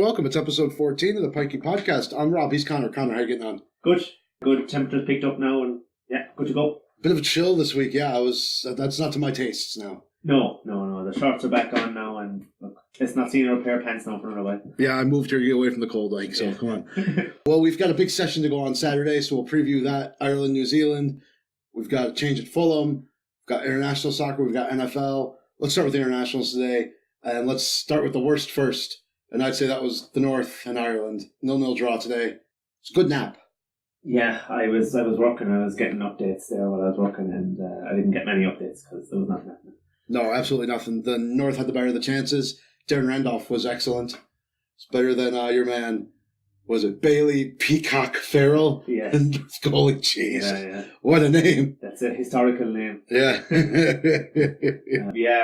welcome. It's episode 14 of the Pikey podcast. I'm Rob, he's Connor. Connor, how are you getting on? Good. Temperature's picked up now, and yeah, good to go. Bit of a chill this week, yeah. That's not to my tastes now. No. The shorts are back on now, and look, let's not see another pair of pants now for another while. Yeah, I moved here to get away from the cold, so come on. Well, we've got a big session to go on Saturday, so we'll preview that. Ireland, New Zealand. We've got a change at Fulham. We've got international soccer. We've got NFL. Let's start with the internationals today, and let's start with the worst first. And I'd say that was the North and Ireland. 0-0 draw today. It's a good nap. Yeah, I was working. I was getting updates there while I was working, and I didn't get many updates because there was nothing happening. No, absolutely nothing. The North had the better of the chances. Darren Randolph was excellent. It's better than your man, was it Bailey Peacock Farrell? Yeah. Goalie, jeez. Yeah. What a name. That's a historical name. Yeah.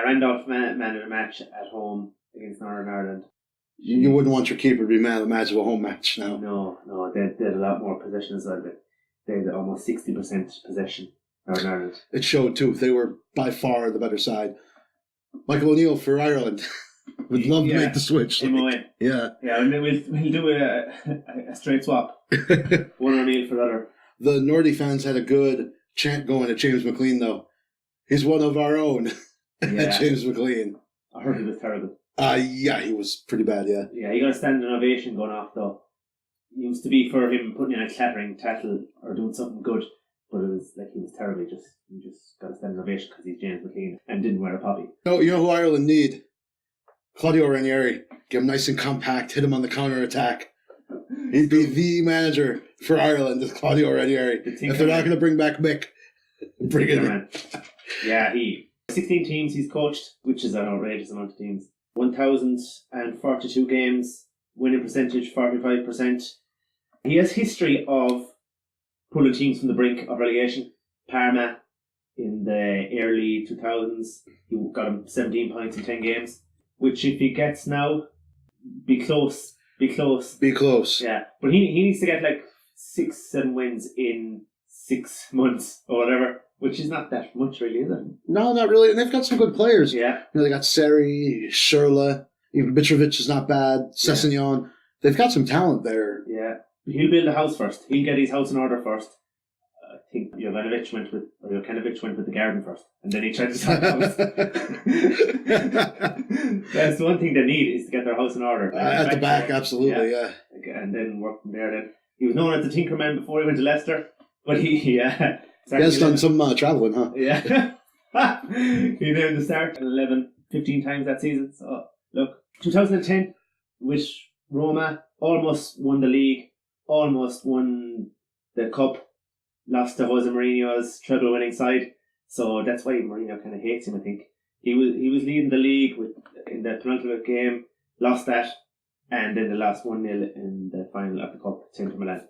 Randolph man of the match at home against Northern Ireland. You wouldn't want your keeper to be man of the match of a home match now. No, they had a lot more possession as well. They had almost 60% possession, Northern Ireland. It showed too. They were by far the better side. Michael O'Neill for Ireland. Would love to make the switch. Yeah. Yeah, and we'll do a straight swap. One O'Neill for the other. The Nordy fans had a good chant going at James McLean, though. He's one of our own. Yeah. James McLean. I heard he was terrible. Yeah, he was pretty bad, yeah. Yeah, he got a standing ovation going off, though. It used to be for him putting in a clattering tackle or doing something good, but it was like he was terrible. He just got a standing ovation because he's James McLean and didn't wear a poppy. No, you know who Ireland need? Claudio Ranieri. Get him nice and compact, hit him on the counter-attack. He'd be the manager for Ireland, is Claudio Ranieri. If they're not going to bring back Mick, bring it in. Yeah, 16 teams he's coached, which is an outrageous amount of teams. 1,042 games, winning percentage 45%. He has history of pulling teams from the brink of relegation. Parma in the early 2000s, he got him 17 points in 10 games, which if he gets now, be close. Yeah, but he needs to get like 6-7 wins in 6 months or whatever, which is not that much really, is it? No, not really. And they've got some good players. Yeah. You know, they got Seri, Shurla, even Mitrovic is not bad, Sessegnon. Yeah. They've got some talent there. Yeah. He'll build a house first. He'll get his house in order first. I think Jokanovic went with the garden first, and then he tried to start the house. That's the one thing they need, is to get their house in order. At the back, absolutely, yeah. And then work from there. Then he was known as the Tinkerman before he went to Leicester, but he has done some travelling, huh? Yeah. He named the start 15 times that season. So, look, 2010, with Roma, almost won the league, almost won the cup, lost to Jose Mourinho's treble-winning side. So that's why Mourinho kind of hates him, I think. He was leading the league in the penultimate game, lost that, and then they lost 1-0 in the final of the cup, 10 to Milan.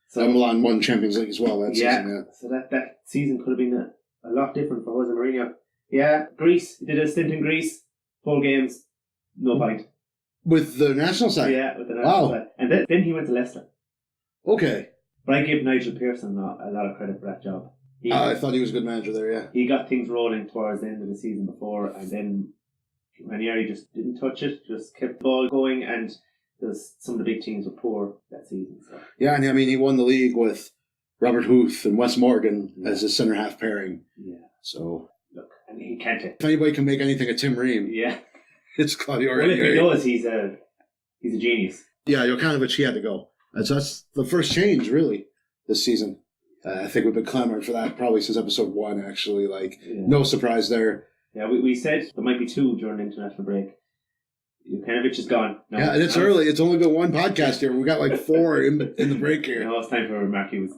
So Milan won Champions League as well that season. Yeah, so that season could have been a lot different for Jose Mourinho. Yeah, Greece, he did a stint in Greece, 4 games, no point. With the national side? Yeah, with the national side. And then he went to Leicester. Okay. But I give Nigel Pearson a lot of credit for that job. I thought he was a good manager there, yeah. He got things rolling towards the end of the season before, and then Ranieri just didn't touch it, just kept the ball going, and some of the big teams were poor that season. So. Yeah, and I mean, he won the league with Robert Huth and Wes Morgan as his centre-half pairing. Yeah. So, look, and he can't. If anybody can make anything of Tim Ream, it's Claudio Ranieri. Well, if he does, he's a genius. Yeah, Jokanovic, he had to go. That's the first change, really, this season. I think we've been clamoring for that probably since episode 1, actually. No surprise there. Yeah, we said there might be 2 during the international break. Jokanovic is gone. And it's early. It's only been 1 podcast here. We got 4 in the break here. Now it's time for Mark Hughes.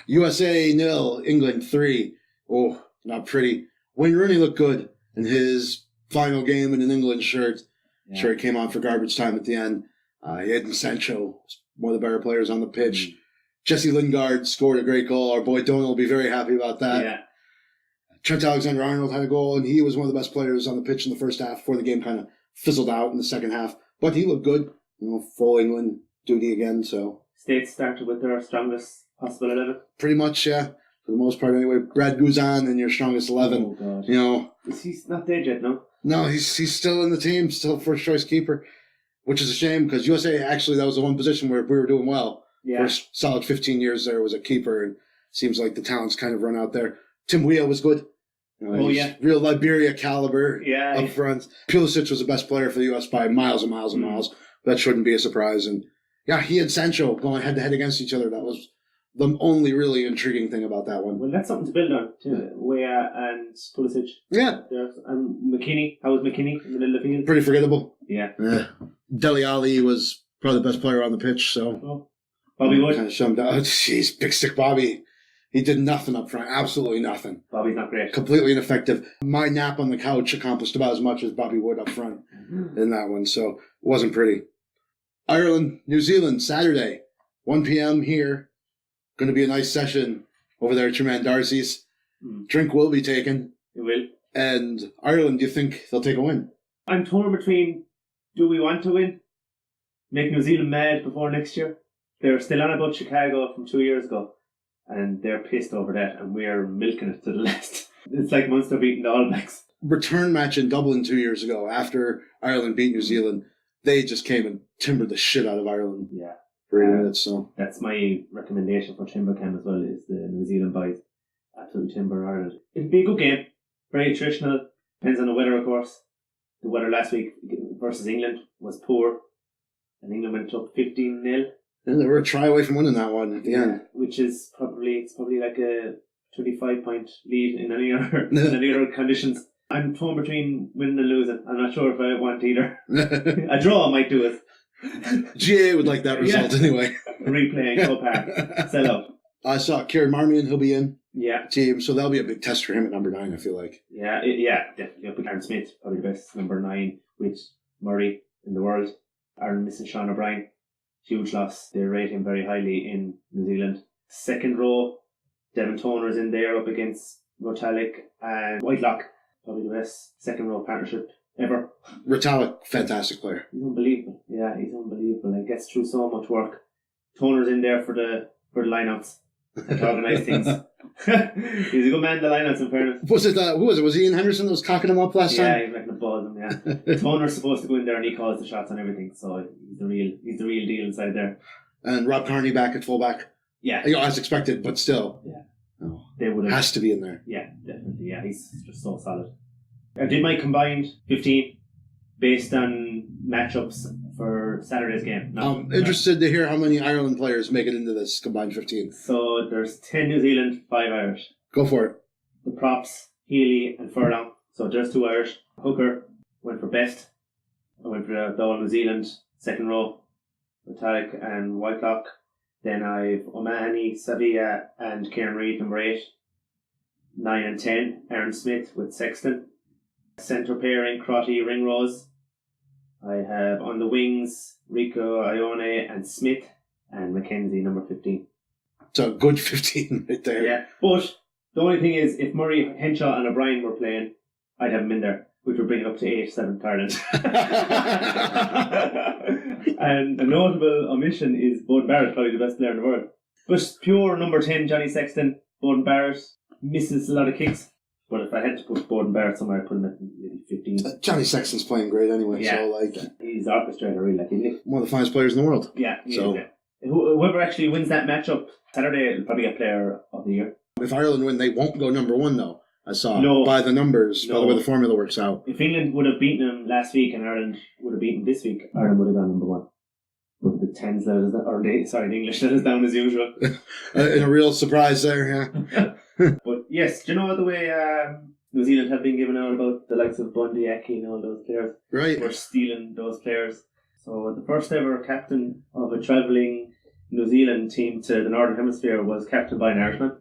USA 0, England 3. Oh, not pretty. Wayne Rooney looked good in his final game in an England shirt. Yeah. Sure, he came on for garbage time at the end. Jadon Sancho, one of the better players on the pitch. Jesse Lingard scored a great goal. Our boy Donald will be very happy about that. Yeah. Trent Alexander-Arnold had a goal, and he was one of the best players on the pitch in the first half before the game kind of fizzled out in the second half. But he looked good. Full England duty again. So States started with their strongest possible 11. Pretty much, yeah. For the most part, anyway. Brad Guzan in your strongest 11. Oh, God. He's not dead yet, no? No, he's still in the team, still first choice keeper. which is a shame because USA, actually, that was the one position where we were doing well. Yeah. First solid 15 years there was a keeper, and seems like the talent's kind of run out there. Tim Weah was good. He's real Liberia caliber up front. Pulisic was the best player for the U.S. by miles and miles and miles. That shouldn't be a surprise. And yeah, he and Sancho going head-to-head against each other. That was the only really intriguing thing about that one. Well, that's something to build on, too. Weah and Pulisic. Yeah. And McKinney. How was McKinney in the middle of the field? Pretty forgettable. Yeah. Dele Alli was probably the best player on the pitch, so... Bobby Wood. Kind of summed up. Jeez, Big Stick Bobby. He did nothing up front. Absolutely nothing. Bobby's not great. Completely ineffective. My nap on the couch accomplished about as much as Bobby Wood up front in that one, so it wasn't pretty. Ireland, New Zealand, Saturday, 1 p.m. here. Going to be a nice session over there at Tremaine Darcy's. Drink will be taken. It will. And Ireland, do you think they'll take a win? I'm torn between, do we want to win? Make New Zealand mad before next year? They're still on about Chicago from 2 years ago. And they're pissed over that, and we're milking it to the last. It's like Munster beating the All Blacks. Return match in Dublin 2 years ago, after Ireland beat New Zealand, they just came and timbered the shit out of Ireland. Yeah. For 8 minutes, so. That's my recommendation for Timber Camp as well, is the New Zealand boys. Absolutely timber Ireland. It'll be a good game. Very traditional. Depends on the weather, of course. The weather last week versus England was poor, and England went up 15-0. And they were a try away from winning that one at the end. Which is probably like a 25-point lead in any other conditions. I'm torn between winning and losing. I'm not sure if I want either. A draw might do it. GA would like that result anyway. Replaying Cup Park. Sell out. I saw Kieran Marmion, he'll be in. Yeah. Team, so that'll be a big test for him at number 9, I feel like. Yeah, definitely. Up with Aaron Smith, probably the best number 9 with Murray in the world. Ireland missing Sean O'Brien. Huge loss. They rate him very highly in New Zealand. Second row, Devon Toner's in there up against Rotalic and Whitelock. Probably the best second row partnership ever. Rotalic, fantastic player. He's unbelievable. Yeah, he's unbelievable. He gets through so much work. Toner's in there for the lineouts to organise things. He's a good man in the lineouts, in fairness. Who was it? Was Ian Henderson that was cocking him up last time? Yeah, he's making a ball of him, yeah. Toner's supposed to go in there and he calls the shots and everything, so he's the real deal inside there. And Rob Carney back at fullback. Yeah. As expected, but still. Yeah. Oh, they would have. Has to be in there. Yeah, definitely. Yeah, he's just so solid. I did my combined 15 based on matchups for Saturday's game. I'm interested to hear how many Ireland players make it into this combined 15. So there's 10 New Zealand, 5 Irish. Go for it. The props, Healy and Furlong. So there's 2 Irish. Hooker went for best. I went for the All New Zealand, second row. Metallic and Whitelock. Then I've O'Mahony, Sevilla and Kieran Reid, number 8. 9 and 10, Aaron Smith with Sexton. Centre pairing, Crotty, Ringrose. I have on the wings, Rico, Ione and Smith. And Mackenzie, number 15. So a good 15 right there. Yeah, but the only thing is, if Murray, Henshaw and O'Brien were playing, I'd have them in there, which would bring it up to 8, 7th Ireland. And a notable omission is Bowden Barrett, probably the best player in the world. But pure number 10, Johnny Sexton, Bowden Barrett misses a lot of kicks. But if I had to put Bowden Barrett somewhere, I'd put him at maybe 15. Johnny Sexton's playing great anyway, yeah. So like... He's orchestrator, really, like, isn't he? One of the finest players in the world. Yeah, so. Yeah. Whoever actually wins that matchup Saturday will probably get player of the year. If Ireland win, they won't go number 1 though. I saw by the numbers, by the way the formula works out. If England would have beaten them last week and Ireland would have beaten this week, Ireland would have gone number 1. With the tens let us down, or the English let us down as usual. In a real surprise there, yeah. But yes, do you know the way New Zealand have been given out about the likes of Bundy, Eki and all those players? Right. We're stealing those players. So the first ever captain of a travelling New Zealand team to the Northern Hemisphere was captained by an Irishman,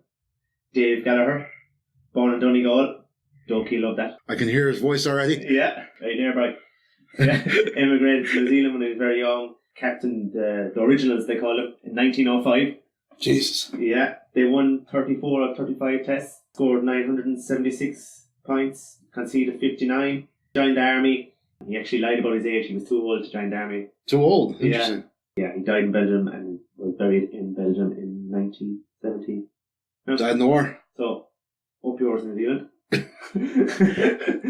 Dave Gallagher, born in Donegal. Doki loved that. I can hear his voice already. Yeah, right nearby. Yeah, immigrated to New Zealand when he was very young. Captained the Originals, they call him, in 1905. Jesus. Yeah, they won 34 of 35 tests, scored 976 points, conceded 59, joined the army. He actually lied about his age. He was too old to join the army. Too old? Interesting. Yeah, he died in Belgium and was buried in Belgium in 1917. Died in the war. So, hope yours, New Zealand.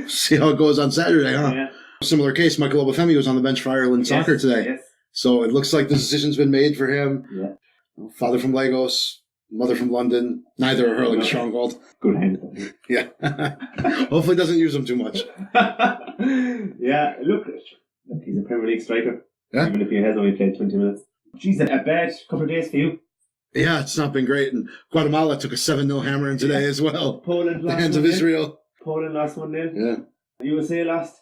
See how it goes on Saturday, huh? Yeah. Similar case, Michael Obafemi was on the bench for Ireland soccer today. Yes. So it looks like the decision's been made for him. Yeah. Father from Lagos, mother from London. Neither are hurling stronghold. Good hand. Yeah. Hopefully doesn't use them too much. Yeah, look, he's a Premier League striker. Yeah. Even if he has only played 20 minutes. Geez, a bad couple of days for you. Yeah, it's not been great. And Guatemala took a 7-0 hammering today as well. Poland The lost hands of 1-0. Israel. Poland lost 1-0. Yeah. USA lost.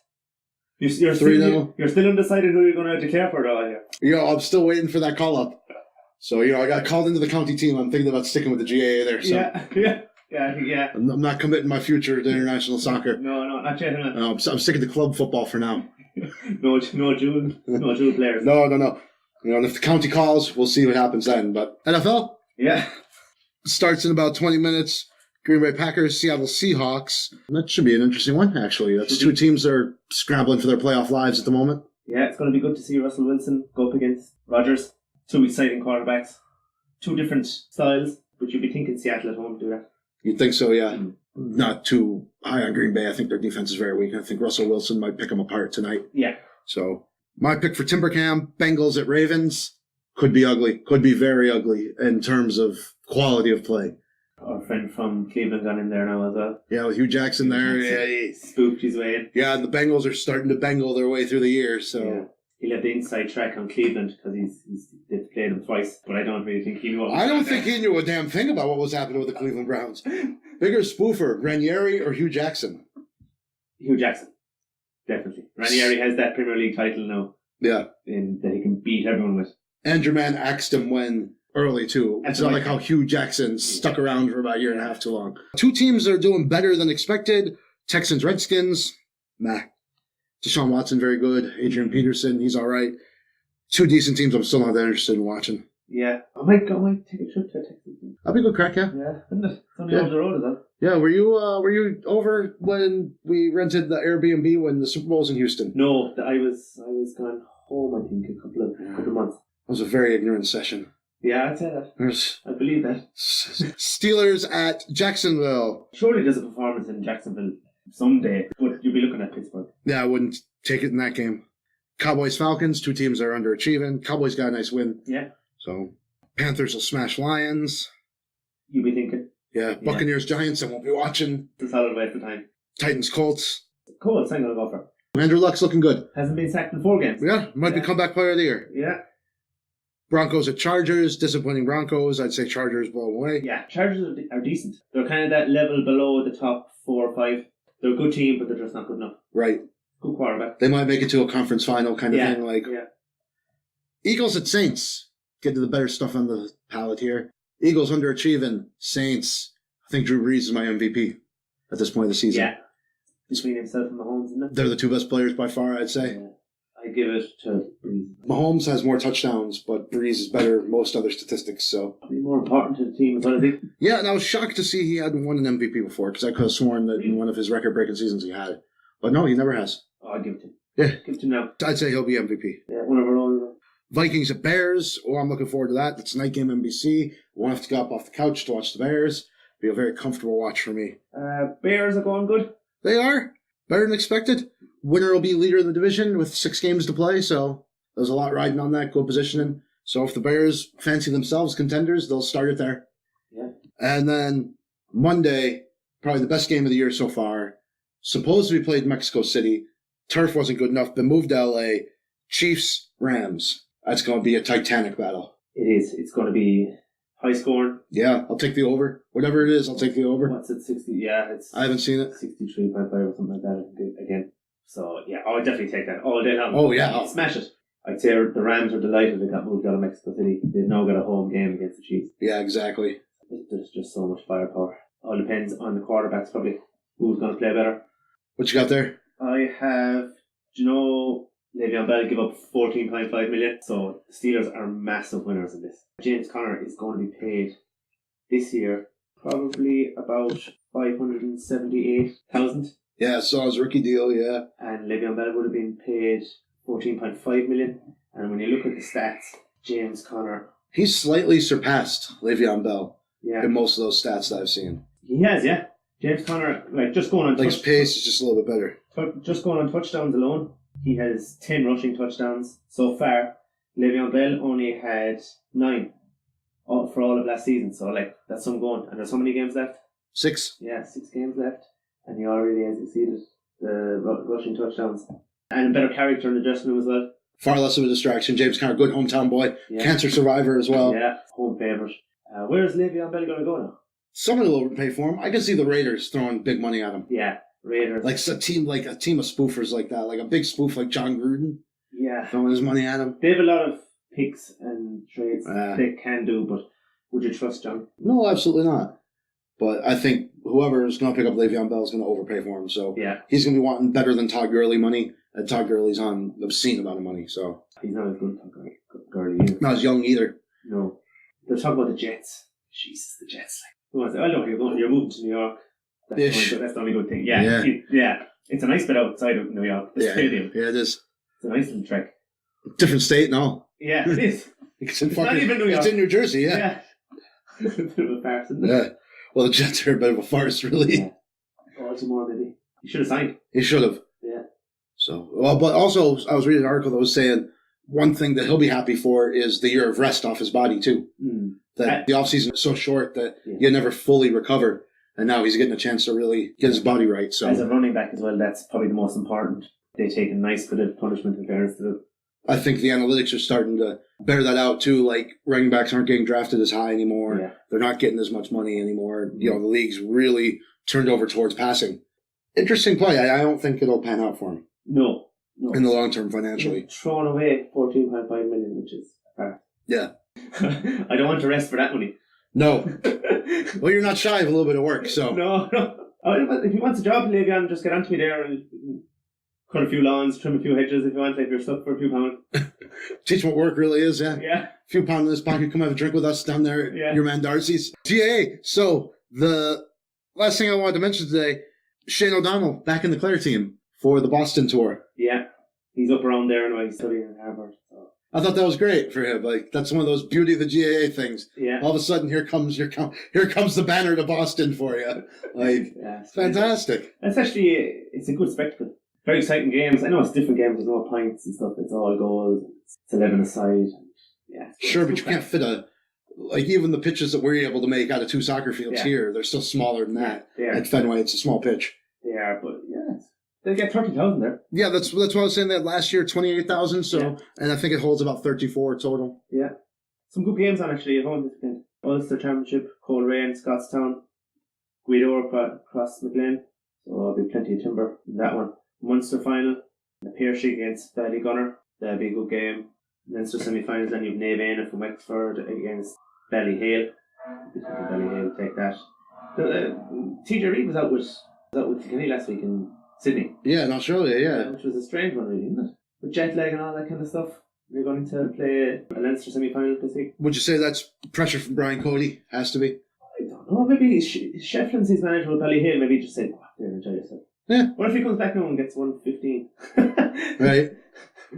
You're 3-0. You're still undecided who you're going to declare for it all here. I'm still waiting for that call up. So, I got called into the county team. I'm thinking about sticking with the GAA there. So Yeah. I'm not committing my future to international soccer. No, not yet. I'm sticking to club football for now. No dual players. No. And if the county calls, we'll see what happens then. But NFL? Yeah. Starts in about 20 minutes. Green Bay Packers, Seattle Seahawks. That should be an interesting one, actually. That's two teams that are scrambling for their playoff lives at the moment. Yeah, it's going to be good to see Russell Wilson go up against Rodgers. Two exciting quarterbacks. Two different styles, but you'd be thinking Seattle at home to do that. You'd think so, yeah. Not too high on Green Bay. I think their defense is very weak. I think Russell Wilson might pick them apart tonight. Yeah. So, my pick for Timbercam, Bengals at Ravens, could be ugly. Could be very ugly in terms of quality of play. Our friend from Cleveland got in there now as well. Yeah, with Hugh Jackson there. Yeah, he spooked his way in. Yeah, and the Bengals are starting to Bengal their way through the year. So yeah. He'll have the inside track on Cleveland because they've played him twice, but I don't really think he knew what was I don't think he knew a damn thing about what was happening with the Cleveland Browns. Bigger spoofer, Ranieri or Hugh Jackson? Hugh Jackson, definitely. Ranieri has that Premier League title now. Yeah. And that he can beat everyone with. And your man axed him when early, too. It's not like how Hugh Jackson stuck around for about a year and a half too long. Two teams that are doing better than expected. Texans, Redskins. Meh. Deshaun Watson, very good. Adrian Peterson, he's all right. Two decent teams I'm still not that interested in watching. Yeah. I might take a trip to Texas. That'd be a good crack, yeah. Yeah. It's only over the road, is that? Yeah, were you over when we rented the Airbnb when the Super Bowl was in Houston? No, I was gone home, I think, a couple of months. It was a very ignorant session. Yeah, I'd say that. I believe that. Steelers at Jacksonville. Surely there's a performance in Jacksonville someday, but you'll be looking at Pittsburgh. Yeah, I wouldn't take it in that game. Cowboys, Falcons, two teams that are underachieving. Cowboys got a nice win. Yeah. So, Panthers will smash Lions. You'll be thinking. Yeah, Buccaneers, Giants, I won't be watching. It's a solid waste of time. Titans, Colts. Colts, I'm going to go for. Andrew Luck's looking good. Hasn't been sacked in 4 games. Yeah, might be comeback player of the year. Yeah. Broncos at Chargers, disappointing Broncos. I'd say Chargers blow away. Yeah, Chargers are decent. They're kind of that level below the top 4 or 5. They're a good team, but they're just not good enough. Right. Good quarterback. They might make it to a conference final kind of thing. Yeah. Eagles at Saints. Get to the better stuff on the palette here. Eagles underachieving. Saints. I think Drew Brees is my MVP at this point of the season. Yeah. Between himself and Mahomes, isn't it? They're the two best players by far, I'd say. Yeah. I give it to Brees. Mahomes has more touchdowns, but Brees is better at most other statistics. So probably more important to the team as well, I think. Yeah, and I was shocked to see he hadn't won an MVP before because I could have sworn that in one of his record-breaking seasons he had. But no, he never has. Oh, I'll give it to him. Yeah. Give it to him now. I'd say he'll be MVP. Yeah, one of our own. Vikings at Bears. Oh, I'm looking forward to that. That's night game NBC. Won't have to get up off the couch to watch the Bears. Be a very comfortable watch for me. Bears are going good. They are. Better than expected. Winner will be leader of the division with 6 games to play, so there's a lot riding on that, good positioning. So if the Bears fancy themselves contenders, they'll start it there. Yeah. And then Monday, probably the best game of the year so far, supposed to be played in Mexico City. Turf wasn't good enough, been moved to LA. Chiefs, Rams. That's going to be a titanic battle. It is. It's going to be high scoring. Yeah, I'll take the over. Whatever it is, I'll take the over. What's it, 60? Yeah, it's... I haven't seen it. 63.5 or something like that again. So, yeah, I'll definitely take that all day long. Oh, yeah. Smash it. I'd say the Rams are delighted they got moved out of Mexico City. They've now got a home game against the Chiefs. Yeah, exactly. There's just so much firepower. All depends on the quarterbacks, probably. Who's going to play better. What you got there? I have, Le'Veon Bell give up 14.5 million. So the Steelers are massive winners in this. James Conner is going to be paid this year probably about 578,000. Yeah, I saw his rookie deal, yeah. And Le'Veon Bell would have been paid 14.5 million. And when you look at the stats, James Conner... He's slightly surpassed Le'Veon Bell in most of those stats that I've seen. He has, yeah. James Conner, just going on... his pace is just a little bit better. Just going on touchdowns alone, He has 10 rushing touchdowns so far. Le'Veon Bell only had 9 for all of last season. So, that's some going. And there's how many games left? 6. Yeah, 6 games left. And he already has exceeded the rushing touchdowns. And a better character in the dressing room as well. Far less of a distraction. James Conner, good hometown boy. Yeah. Cancer survivor as well. Yeah, home favourite. Where's Le'Veon Bell going to go now? Someone will overpay for him. I can see the Raiders throwing big money at him. Yeah, Raiders. Like a team of spoofers like that. Like a big spoof like John Gruden. Yeah. Throwing his money at him. They have a lot of picks and trades they can do, but would you trust John? No, absolutely not. But I think whoever is going to pick up Le'Veon Bell is going to overpay for him. So yeah, he's going to be wanting better than Todd Gurley money. And Todd Gurley's on an obscene amount of money. So he's not as good as Gurley either. Not as young either. No. They're talking about the Jets. Jesus, the Jets. I know where you're going. You're moving to New York. That's the only good thing. Yeah. It's a nice bit outside of New York. The stadium. Yeah, it is. It's a nice little trek. Different state, no. Yeah, it is. It's not even New York. It's in New Jersey, yeah. It's a bit of a farce, isn't it? Yeah. Well, the Jets are a bit of a farce, really. Yeah. Baltimore, maybe. You should have signed. He should have. Yeah. So, but also, I was reading an article that was saying one thing that he'll be happy for is the year of rest off his body, too. Mm. That the offseason is so short that you never fully recover. And now he's getting a chance to really get his body right. So as a running back as well, that's probably the most important. They take a nice bit of punishment in fairness to them. I think the analytics are starting to bear that out too. Like running backs aren't getting drafted as high anymore. Yeah. They're not getting as much money anymore. The league's really turned over towards passing. Interesting play. I don't think it'll pan out for him. No. In the long term financially. Thrown away $14.5 million, which is fair. Yeah. I don't want to rest for that money. No. Well, you're not shy of a little bit of work, so. No. If he wants a job, Le'Veon, just get onto me there and cut a few lawns, trim a few hedges if you want, if you're stuck for a few pounds. Teach what work really is, yeah. Yeah. A few pounds in this pocket, come have a drink with us down there at your man Darcy's. GA. So, the last thing I wanted to mention today, Shane O'Donnell back in the Clare team for the Boston tour. Yeah. He's up around there and he's studying in Harvard. So. I thought that was great for him. Like that's one of those beauty of the GAA things. Yeah. All of a sudden, here comes the banner to Boston for you. Like, fantastic. It's a good spectacle. Very exciting games. I know it's different games. There's no points and stuff. It's all goals. It's 11 aside. Yeah. Sure, but you can't fit even the pitches that we're able to make out of 2 soccer fields here. They're still smaller than that. At Fenway, it's a small pitch. They are, but they get 30,000 there. Yeah, that's what I was saying. That last year, 28,000. So, and I think it holds about 34 total. Yeah, some good games on actually at home this weekend. Ulster Championship, Coleraine, Scottstown, Guido across McLean. So there'll be plenty of timber in that one. Munster final, the Piercy against Ballygunner. That'll be a good game. Leinster semi-finals. Then you've Nave Aina from Wexford against Ballyhale. Ballyhale take that. TJ Reid was out with Kilkenny last week in Sydney. Yeah, in Australia, which was a strange one, really, isn't it? With jet lag and all that kind of stuff. You're going to play a Leinster semi-final this week. Would you say that's pressure from Brian Cody? Has to be. I don't know. Maybe Shefflin's his manager with Ballyhale. Maybe just say, "Go out there and enjoy yourself." Yeah. What if he comes back now and gets 115? Right.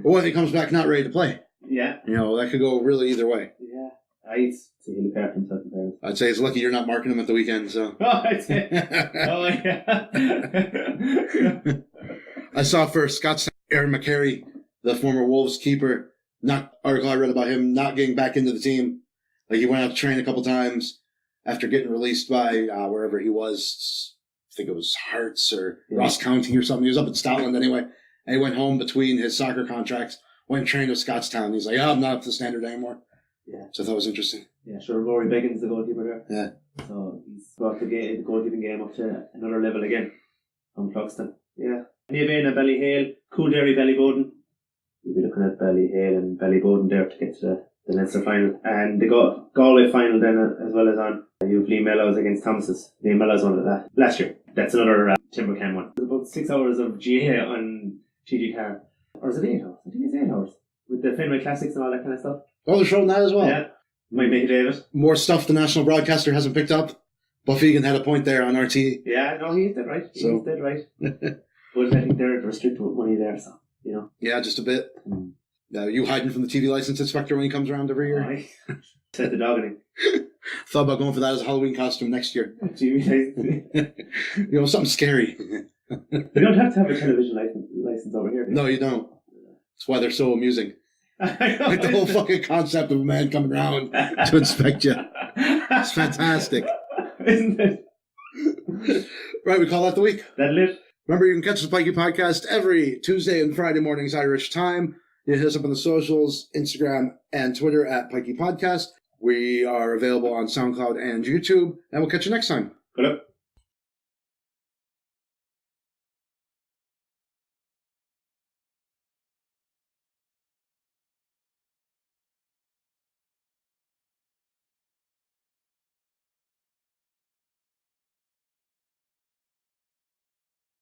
Or what if he comes back not ready to play? Yeah. That could go really either way. Yeah. I'd say he'll look after himself. I'd say it's lucky you're not marking him at the weekend. So. Oh, I'd say. Oh, yeah. I saw for Scott's Aaron McCary, the former Wolves keeper, article I read about him not getting back into the team. Like he went out to train a couple times after getting released by wherever he was. I think it was Hearts or Ross County or something. He was up in Scotland anyway. And he went home between his soccer contracts, went and trained with Scottstown. He's like, I'm not up to the standard anymore. Yeah. So I thought it was interesting. Yeah, sure. Rory Beggins, the goalkeeper there. Yeah. So he's brought the goalkeeping game up to another level again from Cluxton. Yeah. Niamh Ballyhale, Coolderry Ballyboden. We'll be looking at Ballyhale and Ballyboden there to get to the Leinster final. And the Galway final then as well as on. You've Lee Mellows against Thomas's. Lee Mellows won that last year. That's another Timbercan one. There's about 6 hours of GA on TG Car. Or is it 8 hours? I think it's 8 hours. With the Fenway Classics and all that kind of stuff. Oh, they're showing that as well. Yeah. Might make a day of it. More stuff the national broadcaster hasn't picked up. Buff Egan had a point there on RT. Yeah, no, he's dead right. He's dead right. But I think they're restricted with money there, so, Yeah, just a bit. You hiding from the TV license inspector when he comes around every year? Set the dog in him. Thought about going for that as a Halloween costume next year. TV license. Something scary. We don't have to have a television license over here. No, you don't. That's why they're so amusing. Like the whole fucking concept of a man coming around to inspect you. It's fantastic. Isn't it? Right, we call that the week. That lit. Remember, you can catch the Pikey Podcast every Tuesday and Friday mornings Irish time. You hit us up on the socials, Instagram and Twitter at Pikey Podcast. We are available on SoundCloud and YouTube, and we'll catch you next time. Good luck.